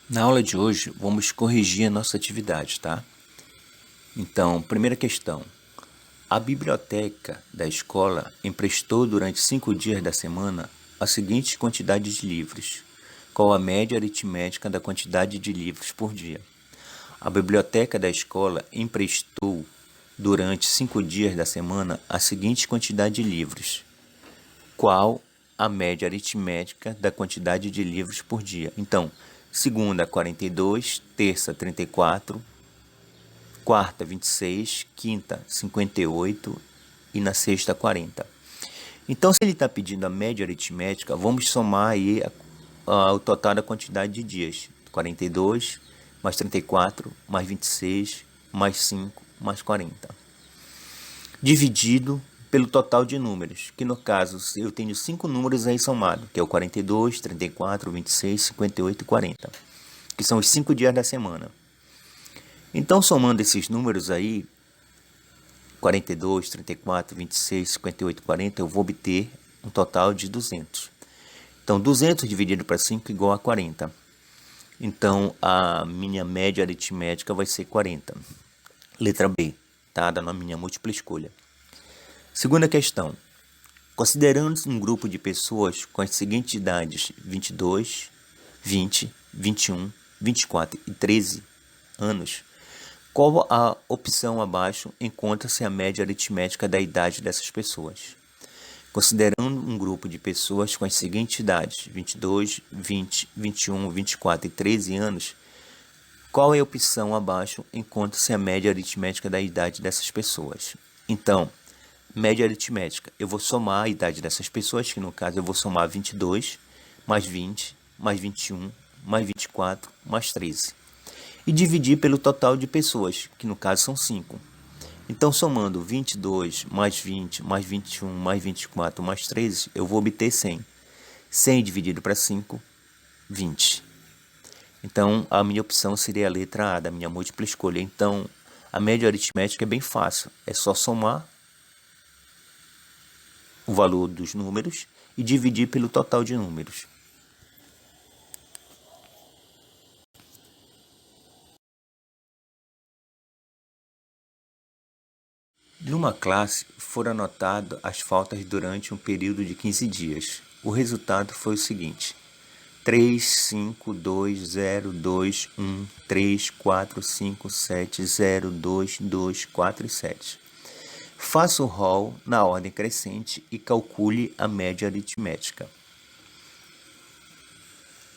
Na aula de hoje, vamos corrigir a nossa atividade, tá? Então, primeira questão. A biblioteca da escola emprestou durante 5 dias da semana a seguinte quantidade de livros. Qual a média aritmética da quantidade de livros por dia? A biblioteca da escola emprestou durante 5 dias da semana a seguinte quantidade de livros. Qual a média aritmética da quantidade de livros por dia? Então, segunda, 42, terça, 34, quarta, 26, quinta, 58 e na sexta, 40. Então, se ele está pedindo a média aritmética, vamos somar aí o total da quantidade de dias. 42, mais 34, mais 26, mais 5, mais 40. Dividido pelo total de números, que no caso eu tenho 5 números aí somados, que é o 42, 34, 26, 58 e 40, que são os 5 dias da semana. Então, somando esses números aí, 42, 34, 26, 58 e 40, eu vou obter um total de 200. Então, 200 dividido para 5 igual a 40. Então, a minha média aritmética vai ser 40. Letra B, tá? Da minha múltipla escolha. Segunda questão. Considerando um grupo de pessoas com as seguintes idades: 22, 20, 21, 24 e 13 anos, qual a opção abaixo encontra-se a média aritmética da idade dessas pessoas? Considerando um grupo de pessoas com as seguintes idades: 22, 20, 21, 24 e 13 anos, qual é a opção abaixo encontra-se a média aritmética da idade dessas pessoas? Então, média aritmética, eu vou somar a idade dessas pessoas, que no caso eu vou somar 22, mais 20, mais 21, mais 24, mais 13. E dividir pelo total de pessoas, que no caso são 5. Então, somando 22, mais 20, mais 21, mais 24, mais 13, eu vou obter 100. 100 dividido para 5, 20. Então, a minha opção seria a letra A, da minha múltipla escolha. Então, a média aritmética é bem fácil. É só somar o valor dos números e dividir pelo total de números. Numa classe, foram anotadas as faltas durante um período de 15 dias. O resultado foi o seguinte: 3, 5, 2, 0, 2, 1, 3, 4, 5, 7, 0, 2, 2, 4 e 7. Faça o rol na ordem crescente e calcule a média aritmética.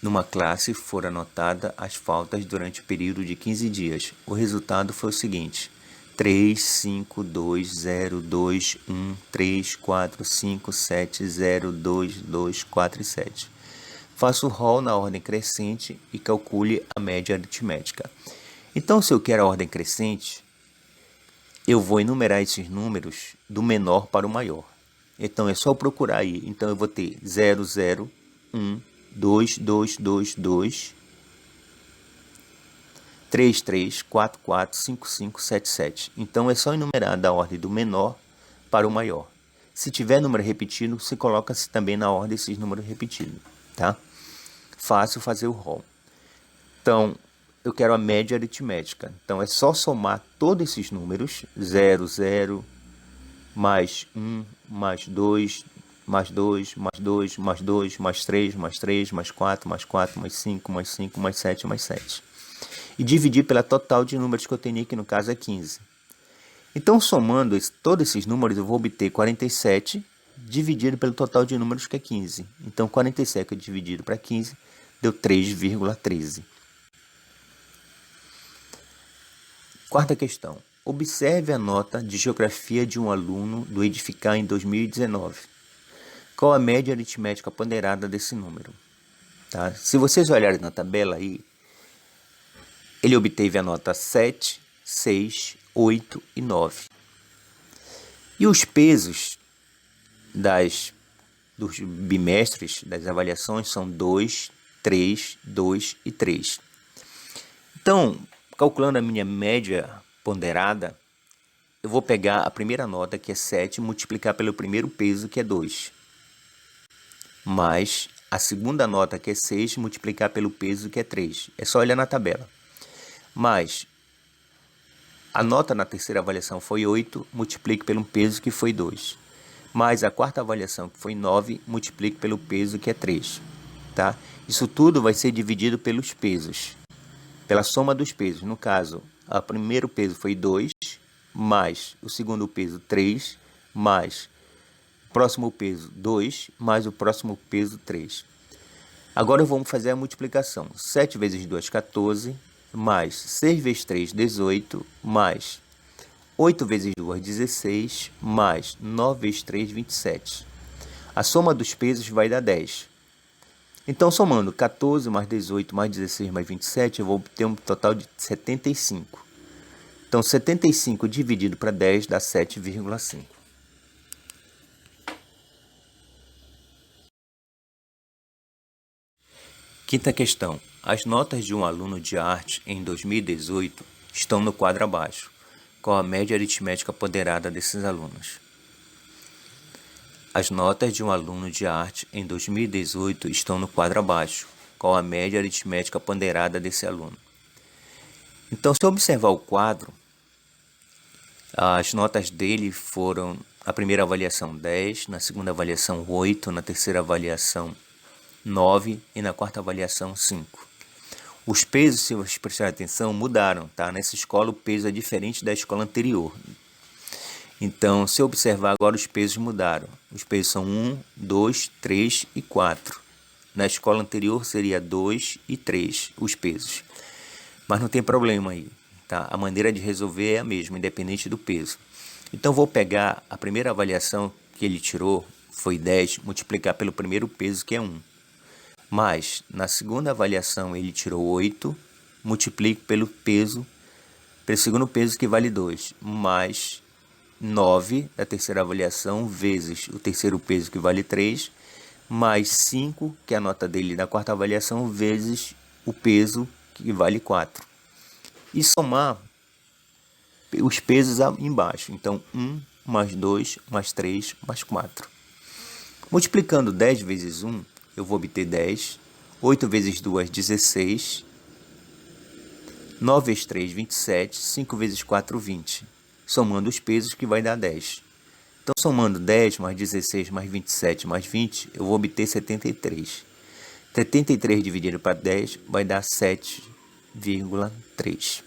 Numa classe, foram anotadas as faltas durante o período de 15 dias. O resultado foi o seguinte: 3, 5, 2, 0, 2, 1, 3, 4, 5, 7, 0, 2, 2, 4 e 7. Faça o rol na ordem crescente e calcule a média aritmética. Então, se eu quero a ordem crescente, eu vou enumerar esses números do menor para o maior. Então, é só procurar aí. Então, eu vou ter 0, 0, 1, 2, 2, 2, 2, 3, 3, 4, 4, 5, 5, 7, 7. Então, é só enumerar da ordem do menor para o maior. Se tiver número repetido, se coloca-se também na ordem esses números repetidos, tá? Fácil fazer o rol. Então, eu quero a média aritmética. Então, é só somar todos esses números: 0, 0, mais 1, mais 2, mais 2, mais 2, mais 2, mais 3, mais 3, mais 4, mais 4, mais 5, mais 5, mais 7, mais 7. E dividir pela total de números que eu tenho, que no caso é 15. Então, somando todos esses números, eu vou obter 47 dividido pelo total de números, que é 15. Então, 47 dividido para 15 deu 3,13. Quarta questão. Observe a nota de geografia de um aluno do Edificar em 2019. Qual a média aritmética ponderada desse número? Tá? Se vocês olharem na tabela aí, ele obteve a nota 7, 6, 8 e 9. E os pesos dos bimestres das avaliações são 2, 3, 2 e 3. Então, calculando a minha média ponderada, eu vou pegar a primeira nota, que é 7, e multiplicar pelo primeiro peso, que é 2, mais a segunda nota, que é 6, multiplicar pelo peso, que é 3. É só olhar na tabela. Mas a nota na terceira avaliação foi 8, multiplique pelo peso, que foi 2. Mais a quarta avaliação, que foi 9, multiplique pelo peso, que é 3. Tá? Isso tudo vai ser dividido pelos pesos, pela soma dos pesos. No caso, o primeiro peso foi 2, mais o segundo peso 3, mais o próximo peso 2, mais o próximo peso 3. Agora vamos fazer a multiplicação. 7 vezes 2, 14, mais 6 vezes 3, 18, mais 8 vezes 2, 16, mais 9 vezes 3, 27. A soma dos pesos vai dar 10. Então, somando 14 mais 18 mais 16 mais 27, eu vou obter um total de 75. Então, 75 dividido para 10 dá 7,5. Quinta questão. As notas de um aluno de arte em 2018 estão no quadro abaixo. Qual a média aritmética ponderada desses alunos? As notas de um aluno de arte em 2018 estão no quadro abaixo. Qual a média aritmética ponderada desse aluno? Então, se eu observar o quadro, as notas dele foram, a primeira avaliação 10, na segunda avaliação 8, na terceira avaliação 9 e na quarta avaliação 5. Os pesos, se vocês prestarem atenção, mudaram, tá? Nessa escola o peso é diferente da escola anterior. Então, se eu observar agora, os pesos mudaram. Os pesos são 1, 2, 3 e 4. Na escola anterior seria 2 e 3 os pesos. Mas não tem problema aí, tá? A maneira de resolver é a mesma, independente do peso. Então, vou pegar a primeira avaliação que ele tirou, foi 10, multiplicar pelo primeiro peso, que é 1. Mas, na segunda avaliação, ele tirou 8, multiplique pelo peso, pelo segundo peso, que vale 2, mais 9 da terceira avaliação, vezes o terceiro peso, que vale 3, mais 5, que é a nota dele da quarta avaliação, vezes o peso, que vale 4. E somar os pesos embaixo. Então, 1 mais 2 mais 3 mais 4. Multiplicando 10 vezes 1, eu vou obter 10. 8 vezes 2, 16. 9 vezes 3, 27. 5 vezes 4, 20. Somando os pesos, que vai dar 10. Então, somando 10 mais 16 mais 27 mais 20, eu vou obter 73. 73 dividido para 10 vai dar 7,3.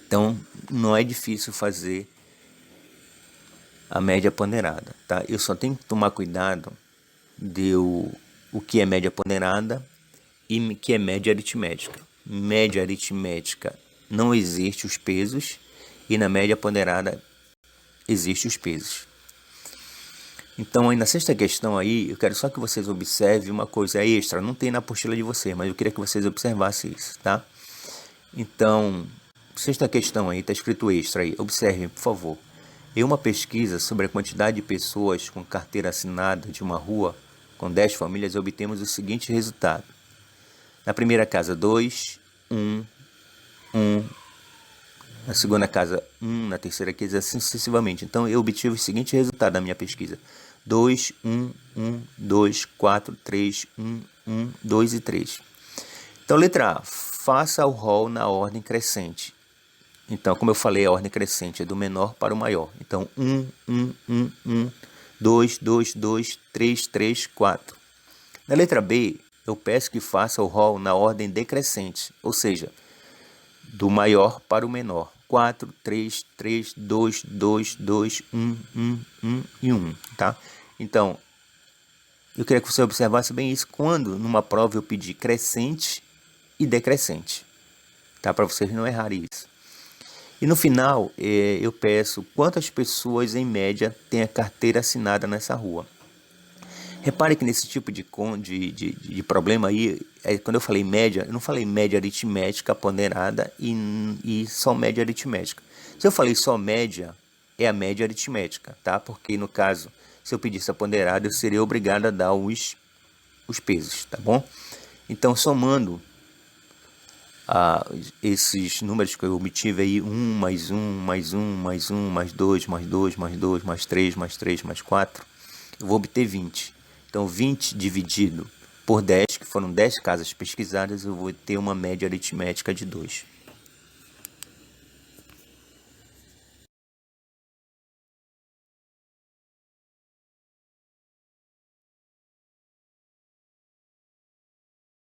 Então, não é difícil fazer a média ponderada, tá? Eu só tenho que tomar cuidado de o que é média ponderada e o que é média aritmética. Média aritmética não existe os pesos e na média ponderada existe os pesos. Então, aí na sexta questão aí, eu quero só que vocês observem uma coisa extra. Não tem na apostila de vocês, mas eu queria que vocês observassem isso, tá? Então, sexta questão aí, está escrito extra aí. Observem, por favor. Em uma pesquisa sobre a quantidade de pessoas com carteira assinada de uma rua com 10 famílias, obtemos o seguinte resultado. Na primeira casa, 2, 1, 1. Na segunda casa, 1. Na terceira casa, assim sucessivamente. Então, eu obtive o seguinte resultado da minha pesquisa. 2, 1, 1, 2, 4, 3, 1, 1, 2 e 3. Então, letra A. Faça o rol na ordem crescente. Então, como eu falei, a ordem crescente é do menor para o maior. Então, 1, 1, 1, 1, 2, 2, 2, 3, 3, 4. Na letra B, eu peço que faça o rol na ordem decrescente, ou seja, do maior para o menor. 4, 3, 3, 2, 2, 2, 1, 1, 1 e 1, tá? Então, eu queria que você observasse bem isso quando numa prova eu pedir crescente e decrescente, tá? Para vocês não errarem isso. E no final, eu peço quantas pessoas em média têm a carteira assinada nessa rua. Repare que nesse tipo de problema aí, quando eu falei média, eu não falei média aritmética ponderada e só média aritmética. Se eu falei só média, é a média aritmética, tá? Porque no caso, se eu pedisse a ponderada, eu seria obrigado a dar os pesos, tá bom? Então, somando esses números que eu obtive aí, 1 mais 1, mais 1, mais 1, mais 2, mais 2, mais 2, mais 3, mais 3, mais 4, eu vou obter 20. Então, 20 dividido por 10, que foram 10 casas pesquisadas, eu vou ter uma média aritmética de 2.